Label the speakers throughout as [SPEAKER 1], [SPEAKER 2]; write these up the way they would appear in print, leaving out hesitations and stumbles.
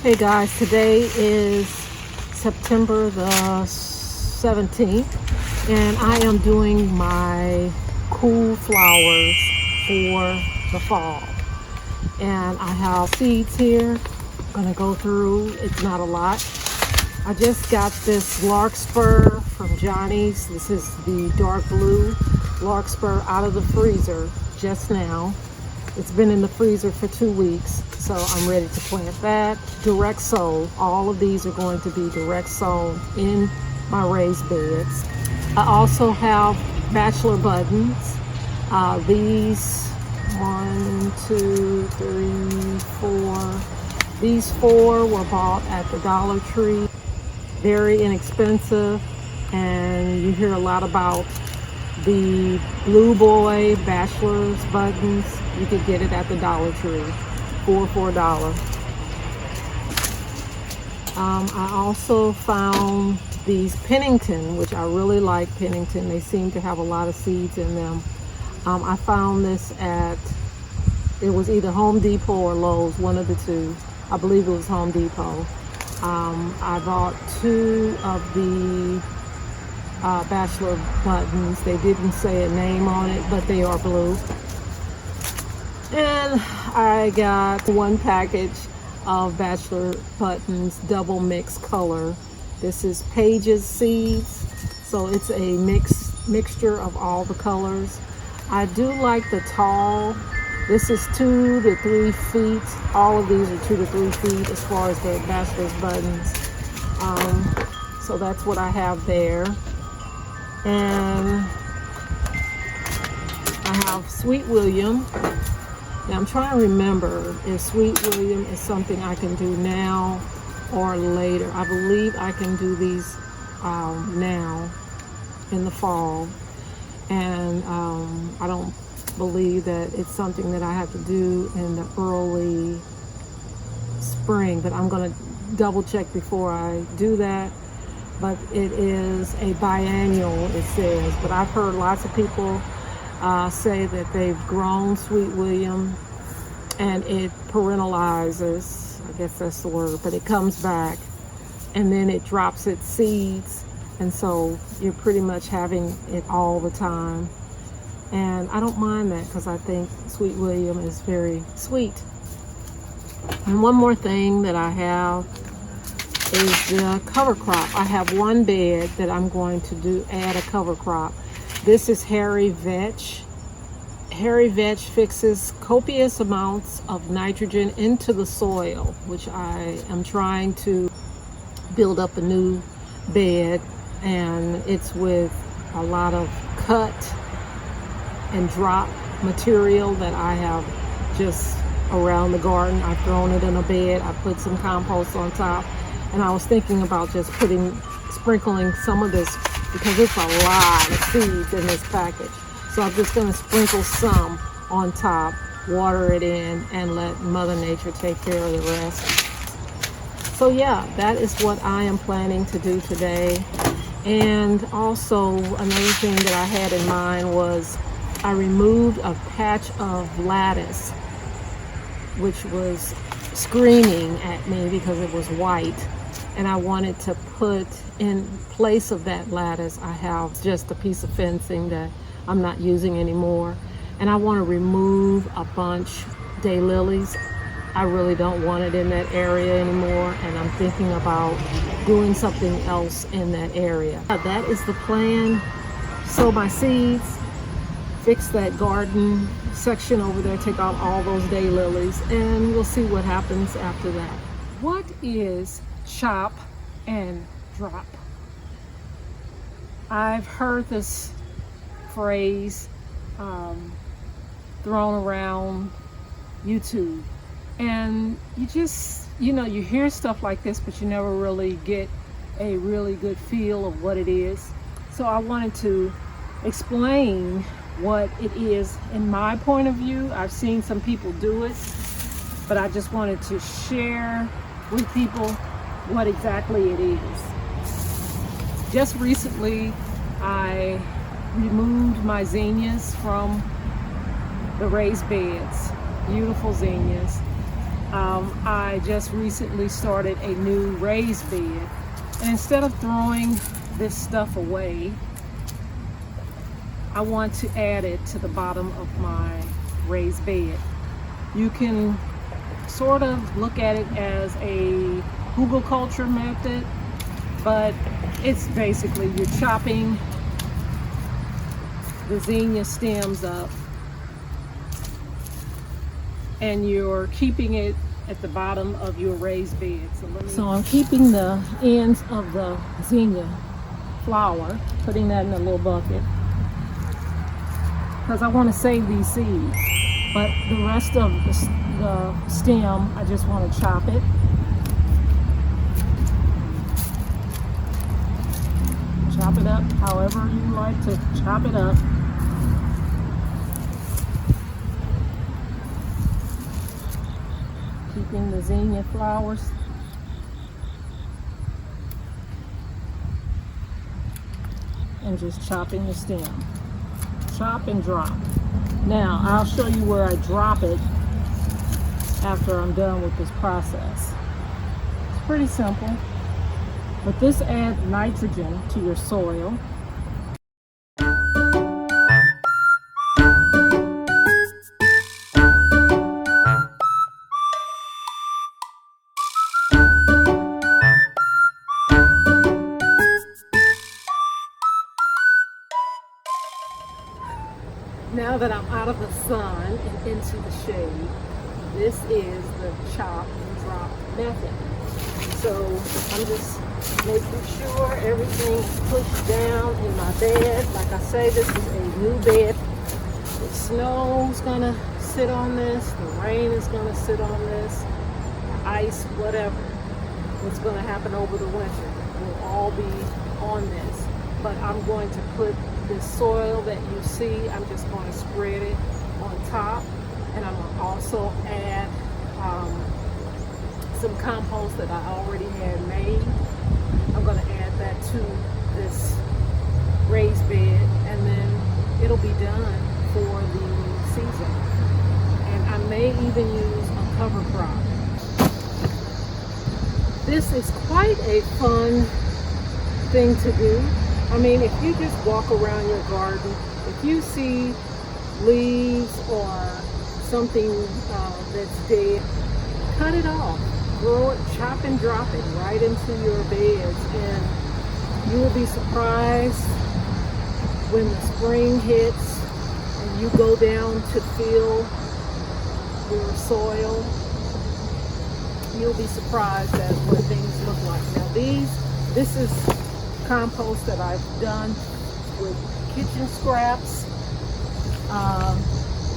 [SPEAKER 1] Hey guys, today is September the 17th and I am doing my cool flowers for the fall. And I have seeds here. I'm gonna go through, it's not a lot. I just got this Larkspur from Johnny's. This is the dark blue Larkspur out of the freezer just now. It's been in the freezer for 2 weeks, so I'm ready to plant that. Direct sow. All of these are going to be direct sown in my raised beds. I also have bachelor buttons. These 1, 2, 3, 4. These 4 were bought at the Dollar Tree. Very inexpensive, and you hear a lot about the Blue Boy bachelor's buttons. You could get it at the Dollar Tree for $4. I also found these Pennington, which I really like Pennington. They seem to have a lot of seeds in them. I found this at, it was either Home Depot or Lowe's, one of the two. I believe it was Home Depot. I bought 2 of the bachelor buttons. They didn't say a name on it, but they are blue. And I got 1 package of bachelor buttons, double mix color. This is Page's seeds, so it's a mixture of all the colors. I do like the tall. This is 2 to 3 feet. All of these are 2 to 3 feet as far as the bachelor's buttons. So that's what I have there. And I have Sweet William. Now I'm trying to remember if Sweet William is something I can do now or later. I believe I can do these now in the fall. And I don't believe that it's something that I have to do in the early spring, but I'm going to double check before I do that. But it is a biennial, it says, but I've heard lots of people say that they've grown Sweet William and it parentalizes, I guess that's the word, but it comes back and then it drops its seeds, and so you're pretty much having it all the time. And I don't mind that because I think Sweet William is very sweet. And one more thing that I have is the cover crop. I have 1 bed that I'm going to add a cover crop. This is hairy vetch. Hairy vetch fixes copious amounts of nitrogen into the soil, which I am trying to build up a new bed, and it's with a lot of cut and drop material that I have just around the garden. I've thrown it in a bed. I put some compost on top, and I was thinking about just sprinkling some of this because it's a lot of seeds in this package. So I'm just going to sprinkle some on top, water it in, and let Mother Nature take care of the rest. So yeah, that is what I am planning to do today. And also another thing that I had in mind was I removed a patch of lattice which was screaming at me because it was white, and I wanted to put in place of that lattice. I have just a piece of fencing that I'm not using anymore, and I want to remove a bunch daylilies. I really don't want it in that area anymore, and I'm thinking about doing something else in that area. That is the plan. Sow my seeds, fix that garden section over there, take out all those daylilies, and we'll see what happens after that. What is chop and drop? I've heard this phrase thrown around YouTube, and you just, you hear stuff like this, but you never really get a really good feel of what it is. So I wanted to explain what it is in my point of view. I've seen some people do it, but I just wanted to share with people what exactly it is. Just recently, I removed my zinnias from the raised beds, beautiful zinnias, I just recently started a new raised bed, and instead of throwing this stuff away, I want to add it to the bottom of my raised bed. You can sort of look at it as a hugelkultur method, but it's basically you're chopping the zinnia stems up and you're keeping it at the bottom of your raised bed. So I'm keeping the ends of the zinnia flower, putting that in a little bucket, because I want to save these seeds. But the rest of the stem, I just want to chop it. Chop it up however you like to chop it up. Keeping the zinnia flowers. And just chopping the stem. Chop and drop. Now, I'll show you where I drop it after I'm done with this process. It's pretty simple, but this adds nitrogen to your soil. Now that I'm out of the sun and into the shade, this is the chop and drop method. So I'm just making sure everything is pushed down in my bed. Like I say, this is a new bed. The snow's gonna sit on this, the rain is gonna sit on this, ice, whatever. What's gonna happen over the winter will all be on this. But I'm going to put this soil that you see, I'm just going to spread it on top, and I'm going to also add some compost that I already had made. I'm going to add that to this raised bed, and then it'll be done for the season. And I may even use a cover crop. This is quite a fun thing to do. I mean, if you just walk around your garden, if you see leaves or something that's dead, cut it off, grow it, chop and drop it right into your beds, and you will be surprised when the spring hits and you go down to feel your soil. You'll be surprised at what things look like. Now this is compost that I've done with kitchen scraps,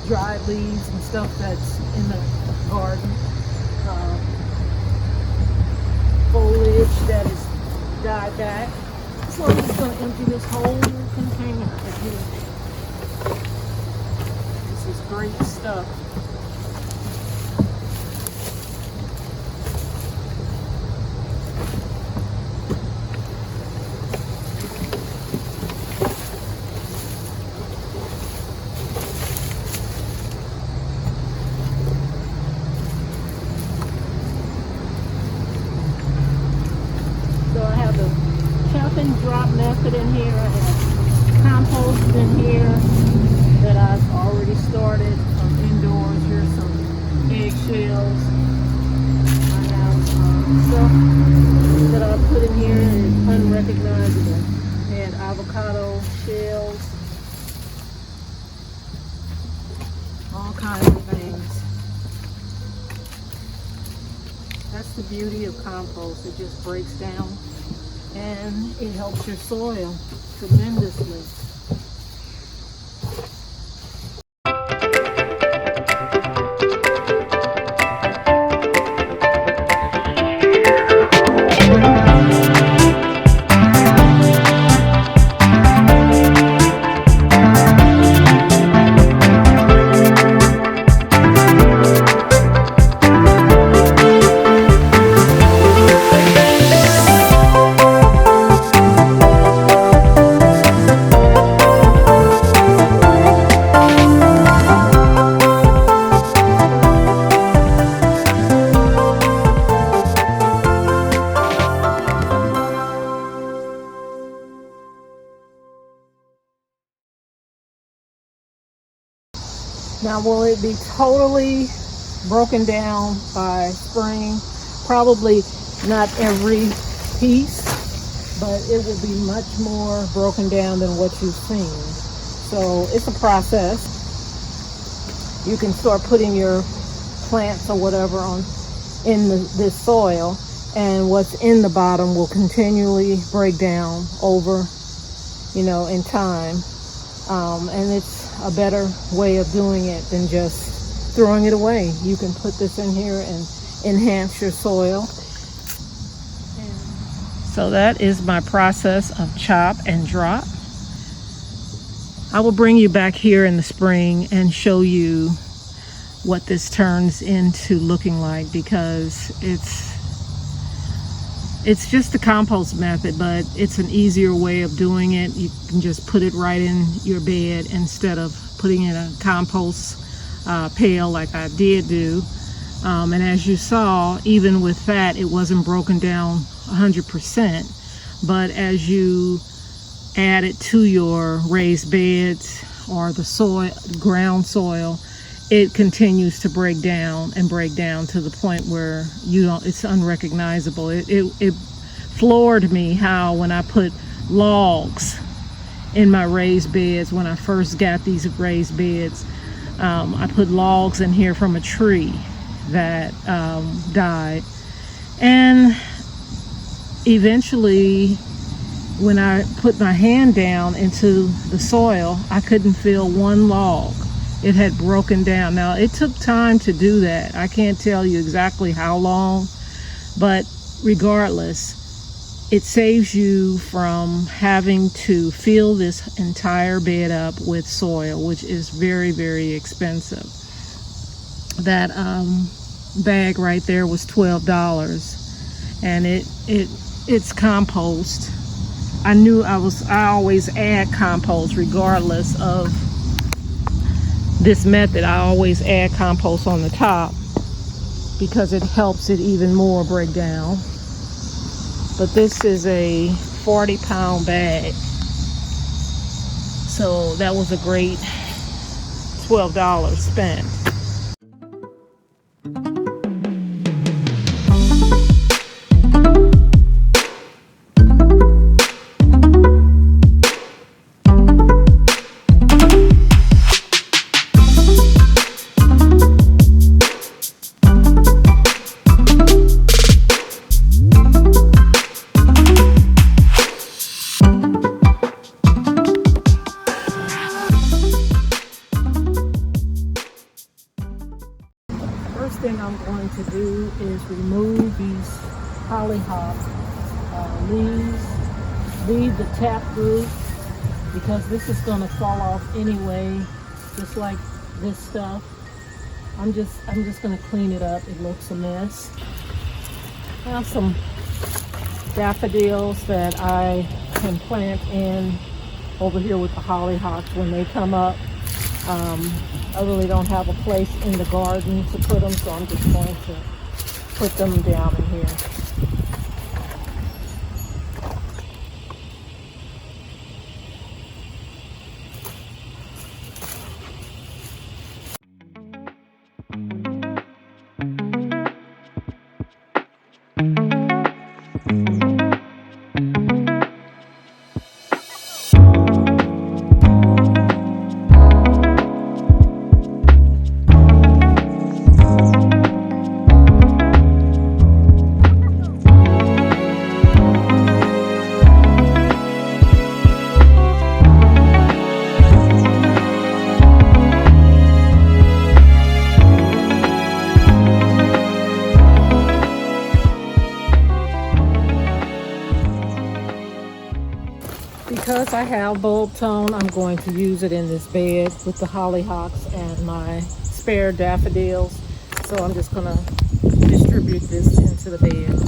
[SPEAKER 1] dried leaves and stuff that's in the garden, foliage that is died back. So I'm just going to empty this whole container again. This is great stuff. Drop method in here. I have compost in here that I've already started indoors. Here's some eggshells. I have stuff that I put in here is unrecognizable, and avocado shells, all kinds of things. That's the beauty of compost. It just breaks down and it helps your soil tremendously. Now, will it be totally broken down by spring? Probably not every piece, but it will be much more broken down than what you've seen. So it's a process. You can start putting your plants or whatever on in this soil, and what's in the bottom will continually break down over, in time. And it's a better way of doing it than just throwing it away. You can put this in here and enhance your soil. So that is my process of chop and drop. I will bring you back here in the spring and show you what this turns into looking like, because it's just the compost method, but it's an easier way of doing it. You can just put it right in your bed instead of putting it in a compost pail like I did do. And as you saw, even with that, it wasn't broken down 100%. But as you add it to your raised beds or the soil, ground soil, it continues to break down to the point where it's unrecognizable. It floored me how when I put logs in my raised beds, when I first got these raised beds, I put logs in here from a tree that died. And eventually, when I put my hand down into the soil, I couldn't feel one log. It had broken down. Now, it took time to do that. I can't tell you exactly how long, but regardless, it saves you from having to fill this entire bed up with soil, which is very, very expensive. That bag right there was $12, and it's compost. I always add compost regardless of this method. I always add compost on the top because it helps it even more break down. But this is a 40-pound bag, so that was a great $12 spent. Thing I'm going to do is remove these hollyhock leaves, leave the taproot, because this is going to fall off anyway, just like this stuff. I'm just going to clean it up. It looks a mess. I have some daffodils that I can plant in over here with the hollyhocks when they come up. I really don't have a place in the garden to put them, so I'm just going to put them down in here. Because I have bulb tone, I'm going to use it in this bed with the hollyhocks and my spare daffodils. So I'm just going to distribute this into the bed.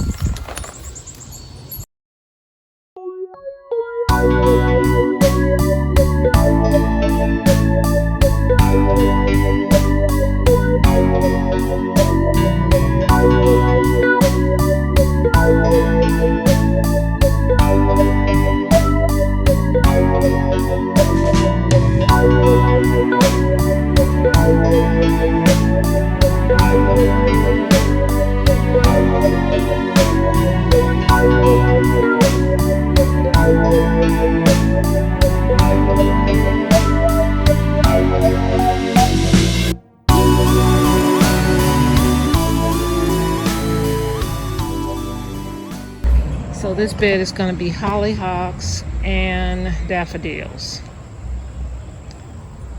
[SPEAKER 1] So this bed is going to be hollyhocks and daffodils.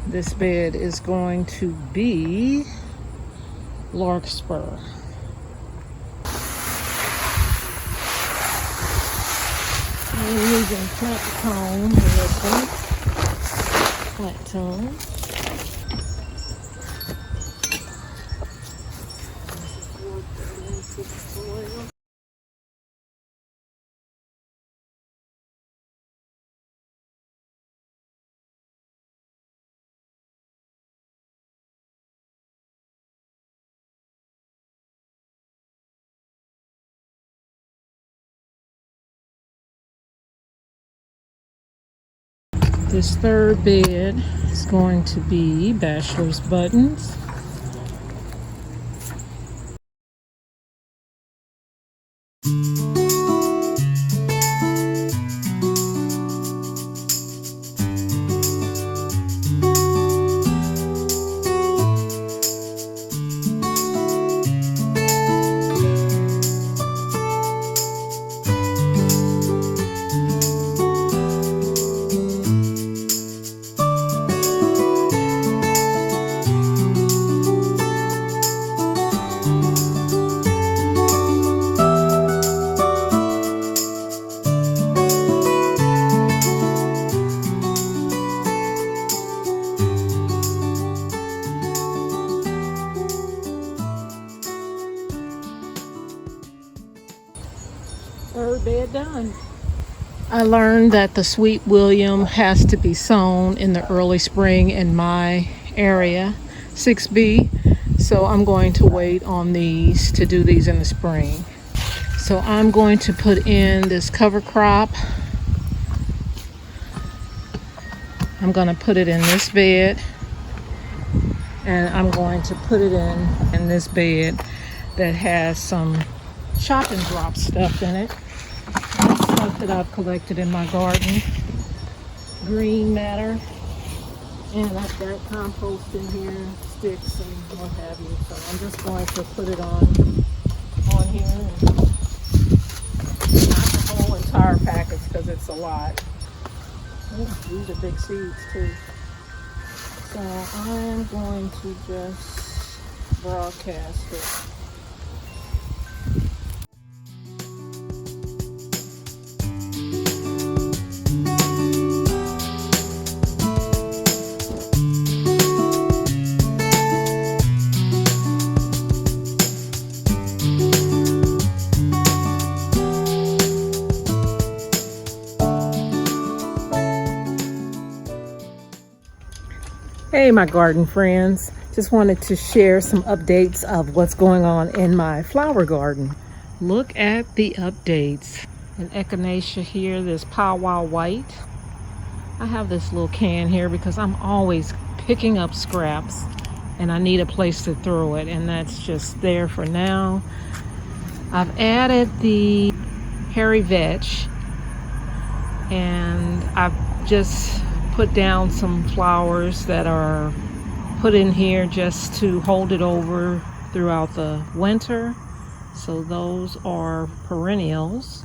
[SPEAKER 1] This bed is going to be Larkspur. I'm using plant tone in this one. Plant tone. This third bed is going to be bachelor's buttons. Third bed done. I learned that the Sweet William has to be sown in the early spring in my area, 6B. So I'm going to wait on these to do these in the spring. So I'm going to put in this cover crop. I'm going to put it in this bed. And I'm going to put it in this bed that has some chopping drop stuff in it. Stuff that I've collected in my garden. Green matter. And I've got compost in here, sticks and what have you. So I'm just going to put it on here. And not the whole entire package because it's a lot. Oh, these are big seeds too. So I'm going to just broadcast it. Hey my garden friends, just wanted to share some updates of what's going on in my flower garden. Look at the updates. An echinacea here, this powwow white. I have this little can here because I'm always picking up scraps and I need a place to throw it, and that's just there for now. I've added the hairy vetch and I've just put down some flowers that are put in here just to hold it over throughout the winter. So those are perennials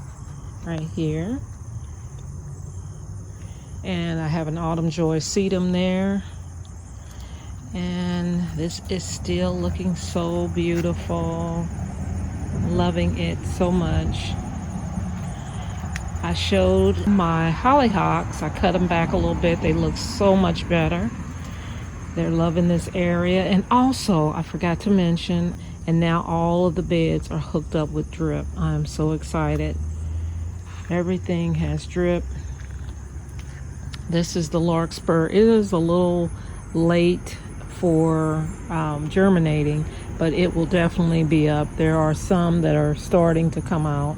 [SPEAKER 1] right here. And I have an autumn joy sedum there. And this is still looking so beautiful. Loving it so much. I showed my hollyhocks. I cut them back a little bit. They look so much better. They're loving this area. And also, I forgot to mention, and now all of the beds are hooked up with drip. I'm so excited. Everything has drip. This is the Larkspur. It is a little late for germinating, but it will definitely be up. There are some that are starting to come out.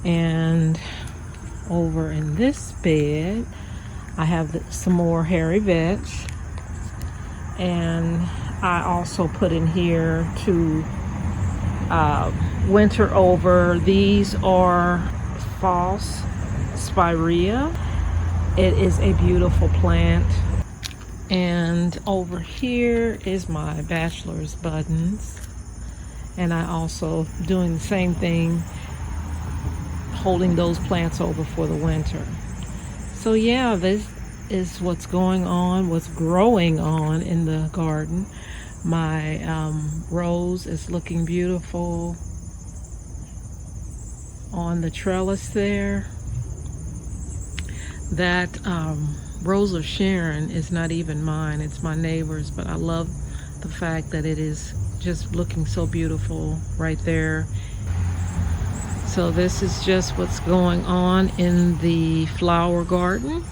[SPEAKER 1] And over in this bed, I have some more hairy vetch. And I also put in here to winter over. These are false spirea. It is a beautiful plant. And over here is my bachelor's buttons. And I also doing the same thing, holding those plants over for the winter. So yeah, this is what's going on, what's growing on in the garden. My rose is looking beautiful on the trellis there. That Rose of Sharon is not even mine, it's my neighbor's, but I love the fact that it is just looking so beautiful right there. So this is just what's going on in the flower garden.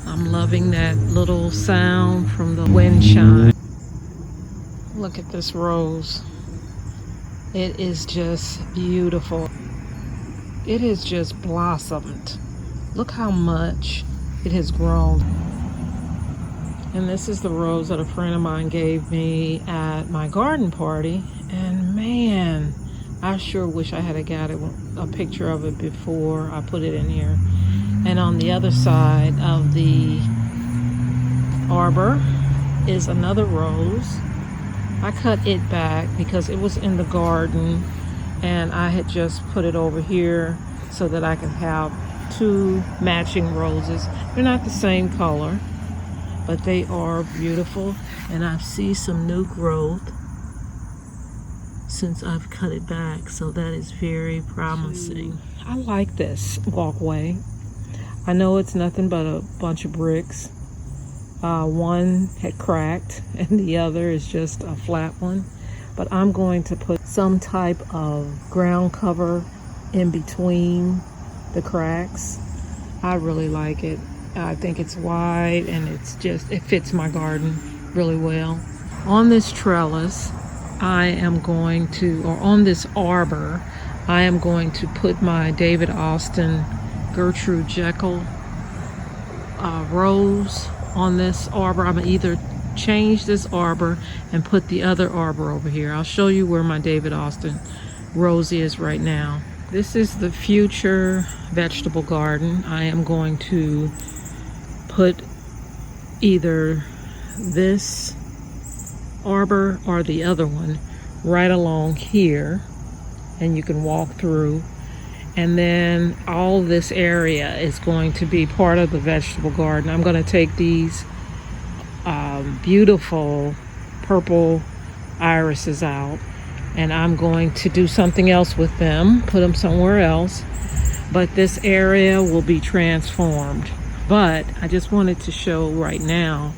[SPEAKER 1] I'm loving that little sound from the wind chime. Look at this rose. It is just beautiful. It has just blossomed. Look how much it has grown. And this is the rose that a friend of mine gave me at my garden party. And man, I sure wish I had got a picture of it before I put it in here. And on the other side of the arbor is another rose. I cut it back because it was in the garden and I had just put it over here so that I could have two matching roses. They're not the same color, but they are beautiful, and I see some new growth since I've cut it back, so that is very promising. I like this walkway. I know it's nothing but a bunch of bricks. One had cracked and the other is just a flat one, but I'm going to put some type of ground cover in between the cracks. I really like it. I think it's wide and it fits my garden really well. On this trellis, on this arbor, I am going to put my David Austin Gertrude Jekyll rose on this arbor. I'm gonna either change this arbor and put the other arbor over here. I'll show you where my David Austin rose is right now. This is the future vegetable garden. I am going to put either this arbor or the other one right along here, and you can walk through, and then all this area is going to be part of the vegetable garden. I'm going to take these beautiful purple irises out, and I'm going to do something else with them, put them somewhere else, but this area will be transformed. But I just wanted to show right now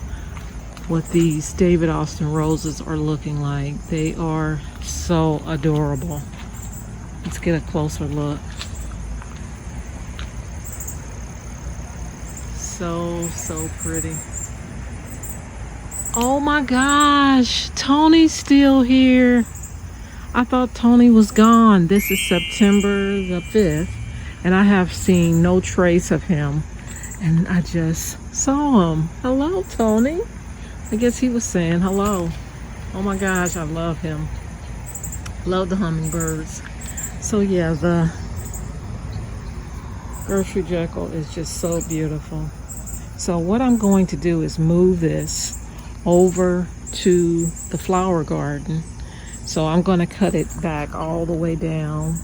[SPEAKER 1] what these David Austin roses are looking like. They are so adorable. Let's get a closer look. So pretty. Oh my gosh, Tony's still here. I thought Tony was gone. This is September the 5th, and I have seen no trace of him. And I just saw him. Hello, Tony. I guess he was saying hello. Oh my gosh, I love him. Love the hummingbirds. So yeah, the Gertrude Jekyll is just so beautiful. So what I'm going to do is move this over to the flower garden. So I'm going to cut it back all the way down.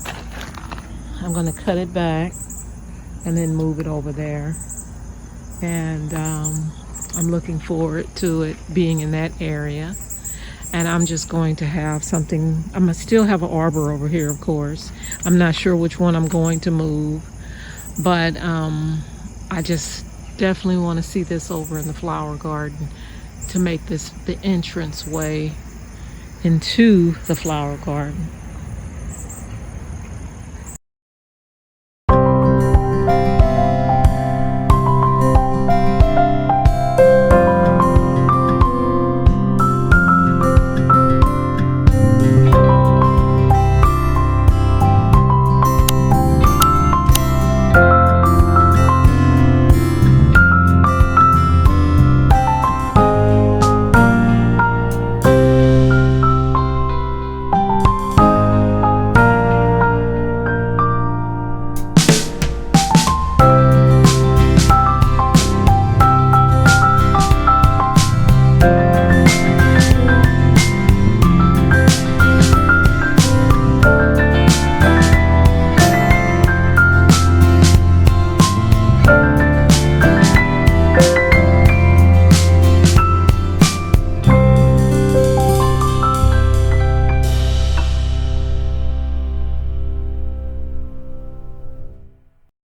[SPEAKER 1] I'm going to cut it back and then move it over there. And I'm looking forward to it being in that area. And I'm just going to have something, I'm going to still have an arbor over here, of course. I'm not sure which one I'm going to move, but I just definitely want to see this over in the flower garden to make this the entrance way into the flower garden.